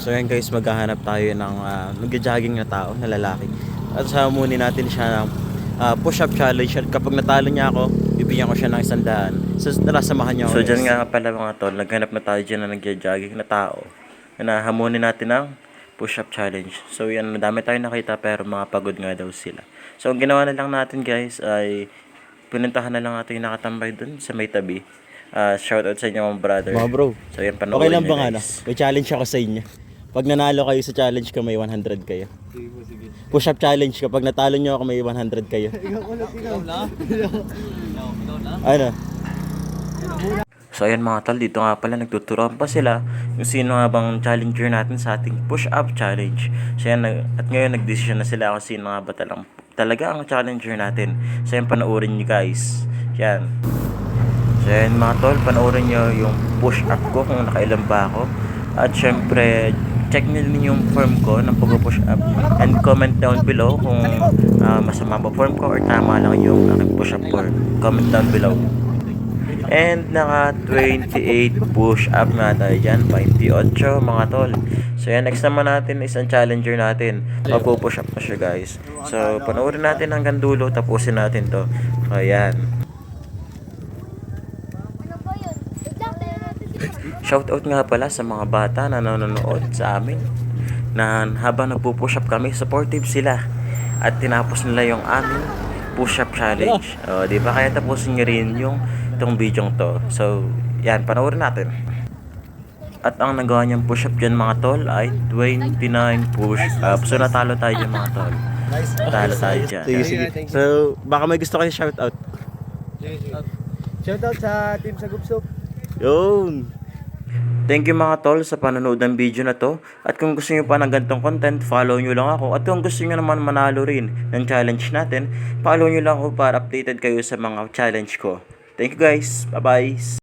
So yan guys, maghahanap tayo ng nagja-jogging na tao, na lalaki. At sahamunin natin siya ng push-up challenge. At kapag natalo niya ako, bibigyan ko siya ng 100. So tara, samahan niyo ako. So dyan nga pala mga tol, naghanap na tayo dyan na nagja-jogging na tao. Na hamunin natin ng push-up challenge. So yan, madami tayong nakita pero mga pagod nga daw sila. So ang ginawa na lang natin guys ay pinuntahan na lang natin yung nakatambay dun sa may tabi. Shoutout sa inyo mga brother. Mga bro. So yan, panoorin okay lang bang ano? May challenge ako sa inyo. Pag nanalo kayo sa challenge ko, may 100 kayo. Sige. Push-up challenge. Kapag natalo nyo ako, may 100 kayo. Ikaw na. Ano? So ayan mga tol, dito nga pala nagtuturoan pa sila kung sino nga bang challenger natin sa ating push-up challenge. So yan, at ngayon nagdesisyon na sila kung sino nga ba talaga ang challenger natin. So yan, panoorin nyo guys. Yan. So yan mga tol, panoorin nyo yung push-up ko kung nakailan ba ako. At syempre, check nyo din yung form ko ng pag-push up. And comment down below kung masama ba form ko or tama lang yung aking push-up form. Comment down below. And naka 28 push-up nga tayo dyan. 28 mga tol. So yan, next naman natin is ang challenger natin. Magpo-push up na siya guys. So panoorin natin hanggang dulo. Tapusin natin to. Ayan. Shoutout nga pala sa mga bata na nanonood sa amin. Na habang nagpo-push up kami, supportive sila. At tinapos nila yung aming push-up challenge. O, di ba? Kaya tapusin nyo rin yung itong video to. So, yan, panoorin natin. At ang nagawa niyang push-up dyan mga tol ay 29 push-up. So, natalo tayo dyan mga tol. Natalo tayo dyan. Sige. So, baka may gusto kayo shoutout. Shoutout sa team sa Gupsup. Yun. Thank you mga tol sa panonood ng video na to. At kung gusto nyo pa ng ganitong content, follow nyo lang ako. At kung gusto nyo naman manalo rin ng challenge natin, follow nyo lang ako para updated kayo sa mga challenge ko. Thank you guys. Bye bye.